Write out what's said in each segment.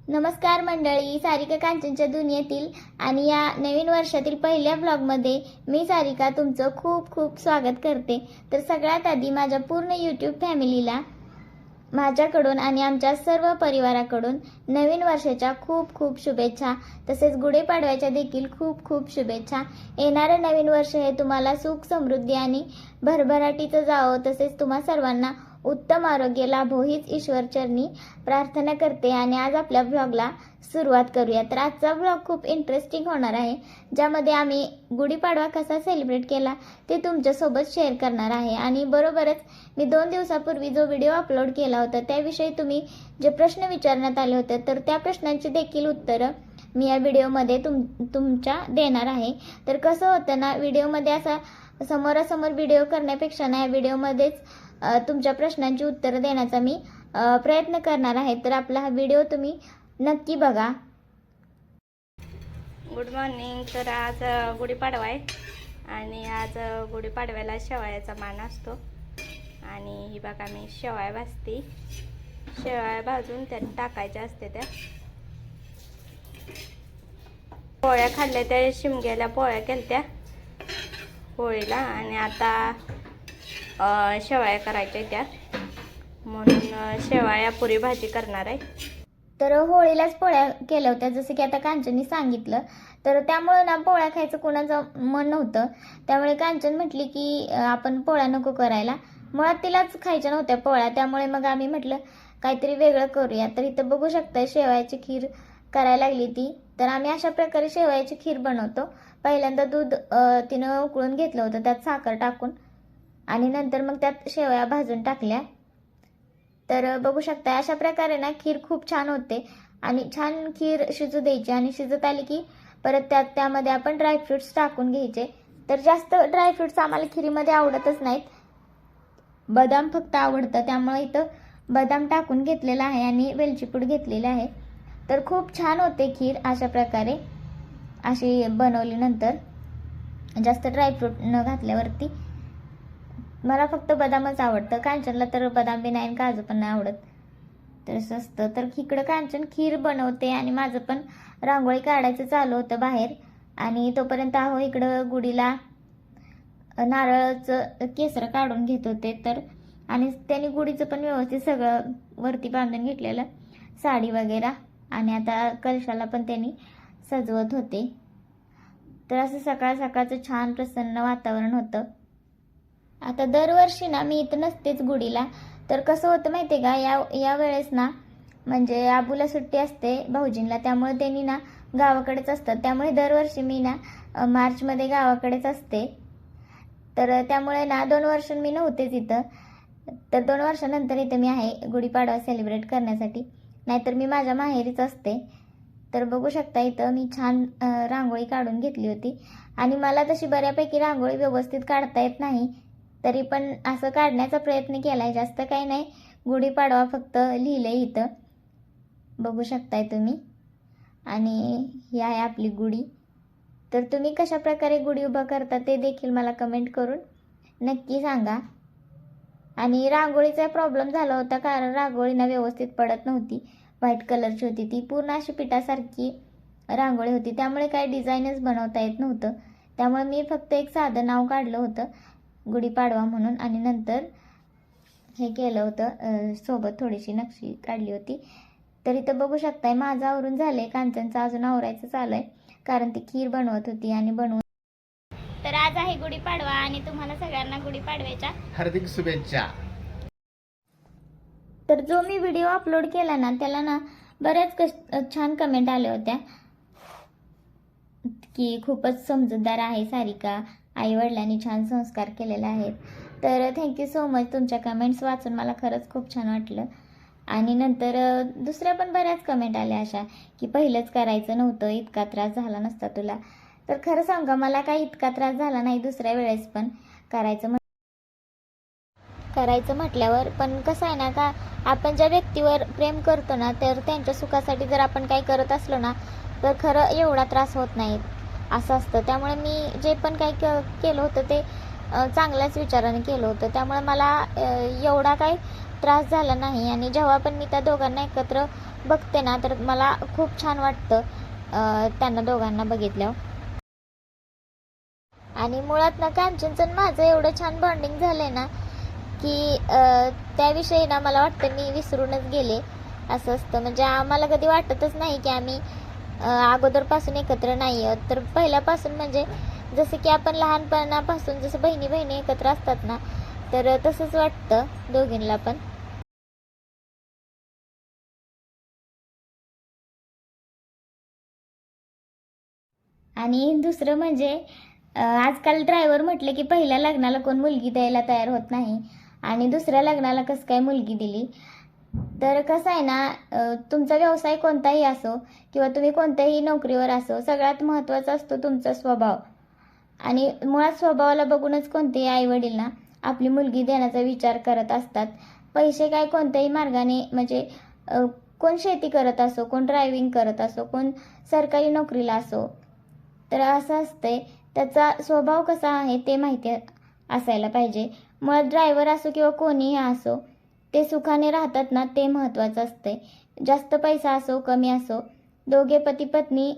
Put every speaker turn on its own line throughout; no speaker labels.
नमस्कार मंडळी, सारिका कांचनच्या दुनियेतील आणि या नवीन वर्षातील पहिल्या ब्लॉगमध्ये मी सारिका तुमचं खूप खूप स्वागत करते। तर सगळ्यात आधी माझ्या पूर्ण यूट्यूब फॅमिलीला माझ्याकडून आणि आमच्या सर्व परिवाराकडून नवीन वर्षाच्या खूप खूप शुभेच्छा, तसेच गुढीपाडव्याच्या देखील खूप खूप शुभेच्छा। येणारे नवीन वर्ष हे तुम्हाला सुख समृद्धी आणि भरभराटीचं जावो, तसेच तुम्हा सर्वांना उत्तम आरोग्य लाभो हीच ईश्वरचरणी प्रार्थना करते। आणि आज आपल्या ब्लॉगला सुरुवात करूया। तर आजचा ब्लॉग खूप इंटरेस्टिंग होणार आहे, ज्यामध्ये आम्ही गुढीपाडवा कसा सेलिब्रेट केला ते तुमच्यासोबत शेअर करणार आहे। आणि बरोबरच मी 2 दिवसापूर्वी जो व्हिडिओ अपलोड केला होता त्याविषयी तुम्ही जे प्रश्न विचारण्यात आले होते, तर त्या प्रश्नांची देखील उत्तरं मी या व्हिडिओमध्ये तुमच्या देणार आहे। तर कसं होतं ना, व्हिडिओमध्ये असा समोरासमोर व्हिडिओ करण्यापेक्षा ना या व्हिडिओमध्येच तुमच्या प्रश्नांची उत्तरं देण्याचा मी प्रयत्न करणार आहे। तर आपला हा व्हिडिओ तुम्ही नक्की बघा।
Good morning. तर आज गुढीपाडवा आहे आणि आज गुढीपाडव्याला शेवयाचा मान असतो। आणि ही बघा मी शेवया भाजते, शेवया भाजून त्यात टाकायच्या असते। त्या पोळ्या खाल्ल्या, त्या शिमग्याला पोळ्या केल्या होळीला, आणि आता शेवया करायच्या त्या, म्हणून शेवया पुरी भाजी करणार आहे।
तर होळीलाच पोळ्या केल्या होत्या, जसं की आता कांचननी सांगितलं। तर त्यामुळे ना पोळ्या खायचं कोणाचं मन नव्हतं, त्यामुळे कांचन म्हटली की आपण पोळ्या नको करायला, मुळात तिलाच खायच्या नव्हत्या पोळ्या। त्यामुळे मग आम्ही म्हटलं काहीतरी वेगळं करूया। तर इथं बघू शकता शेवयाची खीर करायला लागली ती। तर आम्ही अशा प्रकारे शेवयाची खीर बनवतो। पहिल्यांदा दूध तिनं उकळून घेतलं होतं, त्यात साखर टाकून, आणि नंतर मग त्यात शेवया भाजून टाकल्या। तर बघू शकता अशा प्रकारे ना खीर खूप छान होते। आणि छान खीर शिजू द्यायची, आणि शिजत आली की परत त्यामध्ये आपण ड्रायफ्रुट्स टाकून घ्यायचे। तर जास्त ड्रायफ्रुट्स आम्हाला खीरीमध्ये आवडतच नाहीत, बदाम फक्त आवडतं, त्यामुळे इथं बदाम टाकून घेतलेला आहे आणि वेलची पूड घेतलेली आहे। तर खूप छान होते खीर अशा प्रकारे अशी बनवल्यानंतर, जास्त ड्रायफ्रूट न घातल्यावरती। मला फक्त बदामच आवडतं, कांचनला तर बदाम बी नाही, काजू पण नाही आवडत, तर असं असतं। तर इकडं कांचन खीर बनवते आणि माझं पण रांगोळी काढायचं चालू होतं बाहेर। आणि तोपर्यंत आहो इकडं गुढीला नारळाचं केसर काढून घेत होते। तर आणि त्यांनी गुढीचं पण व्यवस्थित सगळं वरती बांधून घेतलेलं, साडी वगैरे, आणि आता कलशाला पण त्यांनी सजवत होते। तर असं सकाळ सकाळचं छान प्रसन्न वातावरण होतं। आता दरवर्षी ना मी इथं नसतेच गुढीला, तर कसं होतं माहिती आहे का, या वेळेस ना म्हणजे आबूला सुट्टी असते भाऊजींना, त्यामुळे त्यांनी ना गावाकडेच असतात। त्यामुळे दरवर्षी मी ना मार्चमध्ये गावाकडेच असते। तर त्यामुळे ना 2 वर्ष मी नव्हतेच इथं, तर 2 वर्षानंतर इथं मी आहे गुढीपाडवा सेलिब्रेट करण्यासाठी, नाहीतर मी माझ्या माहेरीच असते। तर बघू शकता इथं मी छान रांगोळी काढून घेतली होती। आणि मला तशी बऱ्यापैकी रांगोळी व्यवस्थित काढता येत नाही, तरी पण असं काढण्याचा प्रयत्न केलाय, जास्त काही नाही, गुढीपाडवा फक्त लिहिलंय इथं, बघू शकताय तुम्ही। आणि ही आहे आपली गुढी। तर तुम्ही कशा प्रकारे गुढी उभा करता ते देखील मला कमेंट करून नक्की सांगा। आणि रांगोळीचा प्रॉब्लेम झाला होता, कारण रांगोळी ना व्यवस्थित पडत नव्हती, व्हाईट कलरची होती ती, पूर्ण अशी पिठासारखी रांगोळी होती, त्यामुळे काही डिझाईनच बनवता येत नव्हतं। त्यामुळे मी फक्त एक साधं नाव काढलं होतं गुढीपाडवा म्हणून, आणि नंतर हे केलं होतं, सोबत थोडीशी नक्षी काढली होती। तर इथं बघू शकताय माझं आवरून झालंय, कांचनचं अजून आवरायचं चालू आहे, कारण ती खीर बनवत होती आणि बनवून। तर आज आहे गुढीपाडवा आणि तुम्हाला सगळ्यांना गुढीपाडव्याच्या
हार्दिक शुभेच्छा।
तर जो मी व्हिडिओ अपलोड केला ना त्याला ना बऱ्याच छान कमेंट आल्या होत्या की खूपच समजूतदार आहे सारिका, आई वडिलांनी छान संस्कार केलेले आहेत। तर थँक्यू सो मच, तुमच्या कमेंट्स वाचून मला खरंच खूप छान वाटलं। आणि नंतर दुसऱ्या पण बऱ्याच कमेंट आल्या अशा की पहिलंच करायचं नव्हतं, इतका त्रास झाला नसता तुला। तर खरं सांगा, मला काही इतका त्रास झाला नाही दुसऱ्या वेळेस पण करायचं म्हटल्यावर। पण कसं आहे ना का, आपण ज्या व्यक्तीवर प्रेम करतो ना, तर त्यांच्या सुखासाठी जर आपण काही करत असलो ना, तर खरं एवढा त्रास होत नाही असं असतं। त्यामुळे मी जे पण काही केलं होतं ते चांगल्याच विचाराने केलं होतं, त्यामुळे मला एवढा काही त्रास झाला नाही. आणि जेव्हा पण मी त्या दोघांना एकत्र बघते ना तर मला खूप छान वाटतं त्यांना दोघांना बघितल्यावर. आणि मुळात ना कांचनचं आणि माझं एवढं छान बॉन्डिंग झालंय ना की त्याविषयी ना मला वाटतं मी विसरूनच गेले. असं असतं म्हणजे आम्हाला कधी वाटतच नाही की आम्ही अगोदरपासून एकत्र नाही आहोत. तर पहिल्यापासून म्हणजे जसं की आपण लहानपणापासून जसं बहिणी बहिणी एकत्र असतात ना तर तसंच वाटतं दोघींना पण. आणि दुसरं म्हणजे आजकाल ड्रायव्हर म्हटले की पहिल्या लग्नाला कोण मुलगी द्यायला तयार होत नाही आणि दुसऱ्या लग्नाला कसं काय मुलगी दिली. तर कसं आहे ना तुमचा व्यवसाय कोणताही असो किंवा तुम्ही कोणत्याही नोकरीवर असो सगळ्यात महत्त्वाचा असतो तुमचा स्वभाव. आणि मुळात स्वभावाला बघूनच कोणतेही आईवडील ना आपली मुलगी देण्याचा विचार करत असतात. पैसे काय कोणत्याही मार्गाने म्हणजे कोण शेती करत असो, कोण ड्रायव्हिंग करत असो, कोण सरकारी नोकरीला असो, तर असं असतंय त्याचा स्वभाव कसा आहे ते माहिती असायला पाहिजे. मुळात ड्रायव्हर असो किंवा कोणीही असो ते सुखाने राहतात ना ते महत्त्वाचं असतंय. जास्त पैसा असो कमी असो दोघे पती पत्नी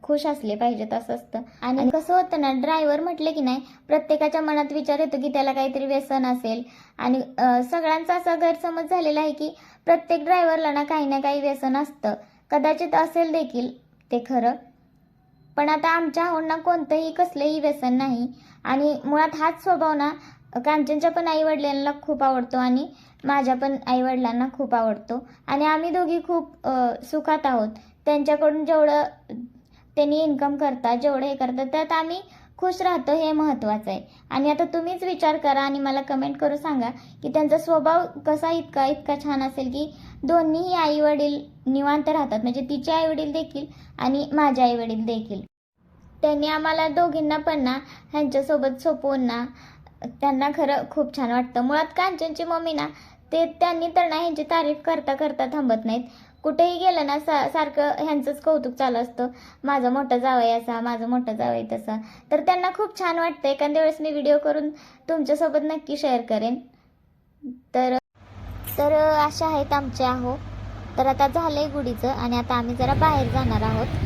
खुश असले पाहिजेत असं असतं. आणि कसं होतं ना ड्रायव्हर म्हटले की नाही प्रत्येकाच्या मनात विचार येतो की त्याला काहीतरी व्यसन असेल. आणि सगळ्यांचा असा गैरसमज झालेला आहे की प्रत्येक ड्रायव्हरला ना काही व्यसन असतं. कदाचित असेल देखील ते खरं. पण आता आमच्या होऊन कोणतंही कसलेही व्यसन नाही. आणि मुळात हाच स्वभाव ना कांचनच्या पण आई वडिलांना खूप आवडतो आणि माझ्या पण आई वडिलांना खूप आवडतो. आणि आम्ही दोघी खूप सुखात आहोत. त्यांच्याकडून जेवढं त्यांनी इन्कम करतात जेवढं हे करतात त्यात आम्ही खुश राहतो हे महत्त्वाचं आहे. आणि आता तुम्हीच विचार करा आणि मला कमेंट करून सांगा की त्यांचा स्वभाव कसा इतका छान असेल की दोन्हीही आई वडील निवांत राहतात. म्हणजे तिचे आई वडील देखील आणि माझे आई वडील देखील. त्यांनी आम्हाला दोघींना पण ना ह्यांच्यासोबत सोपवून ना त्यांना खरं खूप छान वाटतं. मुळात कांचनची मम्मी ना त्यांनी तर ना ह्यांची तारीफ करता करता थांबत नाहीत. कुठेही गेलं ना सारखं ह्यांचंच कौतुक चालू असतं. माझा मोठा जावई असा, माझा मोठा जावई तसा. तर त्यांना खूप छान वाटतं. एखाद्या वेळेस मी व्हिडिओ करून तुमच्यासोबत नक्की शेअर करेन. तर तर अशा आहेत आमच्या आहो. तर आता झालंय गुढीचं आणि आता आम्ही जरा बाहेर जाणार आहोत.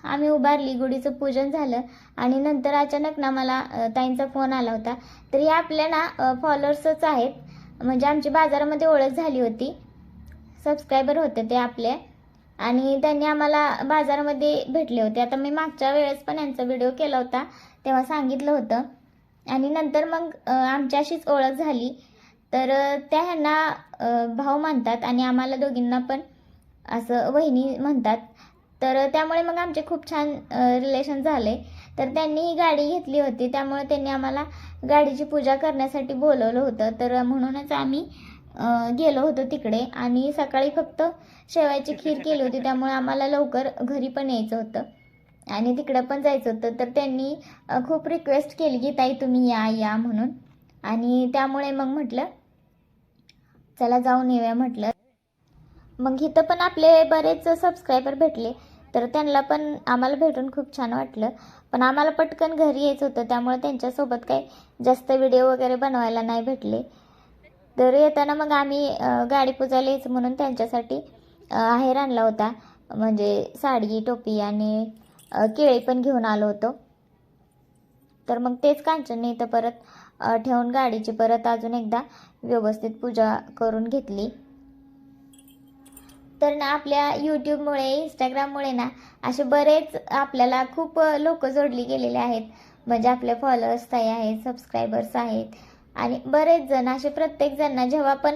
आम्ही उभारली गुढीचं पूजन झालं आणि नंतर अचानक ना मला ताईंचा फोन आला होता. तर या आपल्या ना फॉलोअर्सच आहेत. म्हणजे आमची बाजारामध्ये ओळख झाली होती. सबस्क्रायबर होते ते आपले आणि त्यांनी आम्हाला बाजारामध्ये भेटले होते. आता मी मागच्या वेळेस पण यांचा व्हिडिओ केला होता तेव्हा सांगितलं होतं. आणि नंतर मग आमची अशीच ओळख झाली. तर त्या ह्यांना भाऊ म्हणतात आणि आम्हाला दोघींना पण असं वहिनी म्हणतात. तर त्यामुळे मग आमचे खूप छान रिलेशन झाले. तर त्यांनी ही गाडी घेतली होती त्यामुळे त्यांनी आम्हाला गाडीची पूजा करण्यासाठी बोलवलं होतं. तर म्हणूनच आम्ही गेलो होतो तिकडे आणि सकाळी फक्त शेवयाची खीर केली होती त्यामुळे आम्हाला लवकर घरी पण यायचं होतं आणि तिकडं पण जायचं होतं. तर त्यांनी खूप रिक्वेस्ट केली की ताई तुम्ही या म्हणून. आणि त्यामुळे मग म्हटलं चला जाऊन येऊया म्हटलं. मग इथं पण आपले बरेच सबस्क्रायबर भेटले. तर त्यांना पण आम्हाला भेटून खूप छान वाटलं. पण आम्हाला पटकन घरी यायचं होतं त्यामुळे त्यांच्यासोबत काही जास्त व्हिडिओ वगैरे बनवायला नाही भेटले. तर येताना मग आम्ही गाडी पुजायला यायचं म्हणून त्यांच्यासाठी आहेर आणला होता. म्हणजे साडी टोपी आणि केळी पण घेऊन आलो होतो. तर मग तेच कांचनने इथं परत ठेवून गाडीची परत अजून एकदा व्यवस्थित पूजा करून घेतली. तर ना आपल्या यूट्यूबमुळे इंस्टाग्राममुळे ना असे बरेच आपल्याला खूप लोक जोडली गेलेले आहेत. म्हणजे आपले फॉलोअर्स ताई आहेत, सबस्क्रायबर्स आहेत आणि बरेच जण असे प्रत्येक जण जेव्हा पण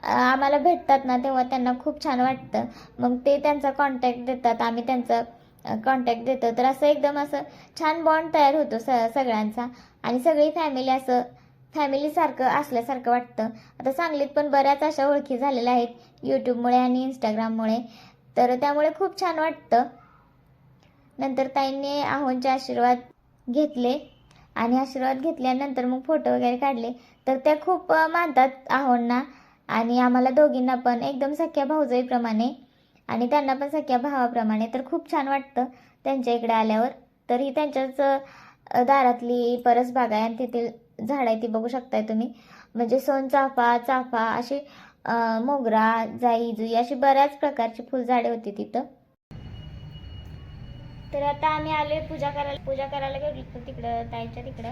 आम्हाला भेटतात ना तेव्हा त्यांना खूप छान वाटतं. मग ते त्यांचा कॉन्टॅक्ट देतात, आम्ही त्यांचा कॉन्टॅक्ट देतो. तर असं एकदम असं छान बॉन्ड तयार होतो सगळ्यांचा आणि सगळी फॅमिली असं फॅमिलीसारखं असल्यासारखं वाटतं. आता सांगलीत पण बऱ्याच अशा ओळखी झालेल्या आहेत यूट्यूबमुळे आणि इंस्टाग्राममुळे. तर त्यामुळे खूप छान वाटतं. नंतर ताईंनी आहोंचे आशीर्वाद घेतले आणि आशीर्वाद घेतल्यानंतर मग फोटो वगैरे काढले. तर त्या खूप मानतात आहोंना आणि आम्हाला दोघींना पण एकदम सख्या भाऊजाईप्रमाणे आणि त्यांना पण सख्या भावाप्रमाणे. तर खूप छान वाटतं त्यांच्या इकडे आल्यावर. तरी त्यांच्याच दारातली परसबाग आहे आणि तेथील झाड आहे ती बघू शकताय तुम्ही. म्हणजे सोनचाफा, चाफा अशी मोगरा, जाई जुई अशी बऱ्याच प्रकारची फुलझाडे होती तिथं. तर आता आम्ही आलोय पूजा करायला गेलो तिकडं ताईच्या तिकडं.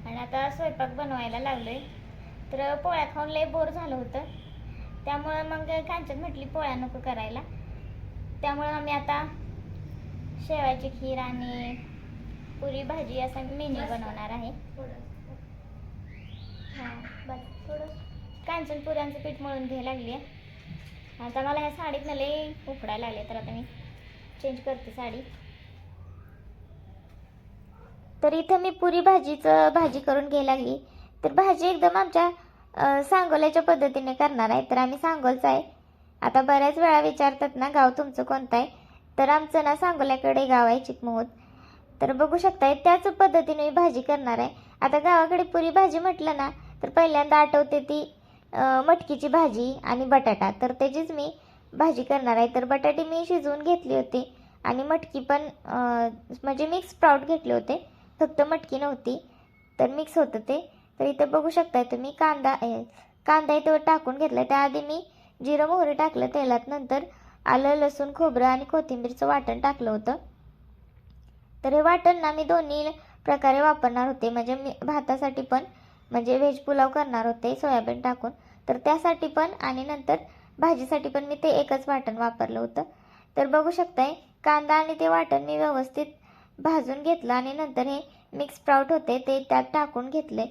आणि आता स्वयंपाक बनवायला लागलोय. तर पोळ्या खाऊन लय बोर झालं होतं, त्यामुळं मग कांचन म्हटली पोळ्या नको करायला. त्यामुळं आम्ही आता शेवायची खीर आणि पुरी भाजी असा मेन्यू बनवणार आहे. हां बस थोडं कांचन पुऱ्यांचं पीठ मळून घ्यायला लागली आहे. आता मला ह्या साडीतनं लय उकडायला लागले, तर आता मी चेंज करते साडी. तर इथं मी पुरी भाजी करून घ्यायला लागली. तर भाजी एकदम आमच्या सांगोल्याच्या पद्धतीने करणार आहे. तर आम्ही सांगोलचं आहे. आता बऱ्याच वेळा विचारतात ना गाव तुमचं कोणतं आहे, तर आमचं ना सांगोल्याकडे गाव आहे चिकमोहत. तर बघू शकताय त्याच पद्धतीने मी भाजी करणार आहे. आता गावाकडे पुरी भाजी म्हटलं ना तर पहिल्यांदा आठवते ती मटकीची भाजी आणि बटाटा. तर त्याचीच मी भाजी करणार आहे. तर बटाटे मी शिजवून घेतली होती आणि मटकी पण म्हणजे मिक्स स्प्राउट घेतले होते, फक्त मटकी नव्हती, तर मिक्स होतं ते. तर इथं बघू शकताय तुम्ही कांदा इथं टाकून घेतला. त्याआधी मी जिरं मोहरी टाकलं तेलात, नंतर आलं लसूण खोबरं आणि कोथिंबीरचं वाटण टाकलं होतं. तर हे वाटण ना मी दोन्ही प्रकारे वापरणार होते. म्हणजे मी भातासाठी पण म्हणजे व्हेज पुलाव करणार होते सोयाबीन टाकून, तर त्यासाठी पण आणि नंतर भाजीसाठी पण मी ते एकच वाटण वापरलं होतं. तर बघू शकताय कांदा आणि ते वाटण मी व्यवस्थित भाजून घेतलं आणि नंतर हे मिक्स स्प्राउट होते ते त्यात टाकून घेतले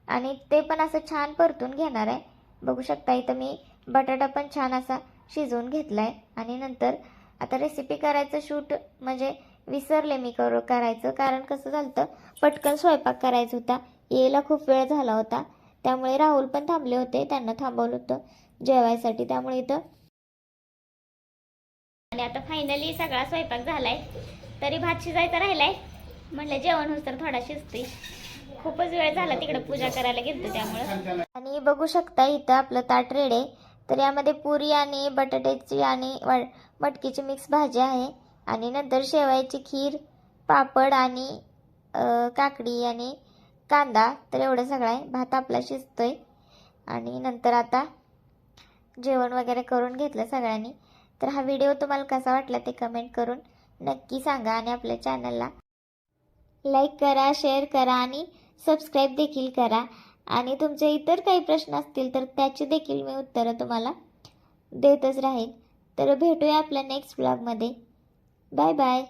आणि ते पण असं छान परतून घेणार आहे. बघू शकता इथं मी बटाटा पण छान असा शिजवून घेतला आहे. आणि नंतर आता रेसिपी करायचं शूट म्हणजे विसरले मी करायचं, कारण कसं झालं पटकन स्वयंपाक करायचा होता, यायला खूप वेळ झाला होता. त्यामुळे राहुल पण थांबले होते, त्यांना थांबवलं होतं जेवायसाठी. त्यामुळे इथं आणि आता फायनली सगळा स्वयंपाक झालाय. तरी भात शिजायचा राहिलाय, म्हटलं जेवण होस तर थोडा शिजते. खूपच वेळ झाला तिकडे पूजा करायला गेलतो त्यामुळं. आणि बघू शकता इथं आपलं ताट रेड आहे. तर यामध्ये पुरी आणि बटाट्याची आणि मटकीची मिक्स भाजी आहे आणि नंतर शेवायची खीर, पापड आणि काकडी आणि कांदा. तर एवढं सगळं आहे. भात आपला शिजतोय आणि नंतर आता जेवण वगैरे करून घेतलं सगळ्यांनी. तर हा व्हिडिओ तुम्हाला कसा वाटला ते कमेंट करून नक्की सांगा आणि आपल्या चॅनलला लाईक करा, शेअर करा आणि सबस्क्राईब देखील करा. आणि तुमचे इतर काही प्रश्न असतील तर त्याची देखील मी उत्तरं तुम्हाला देतच राहीन. तर भेटूया आपल्या नेक्स्ट ब्लॉगमध्ये. Bye bye.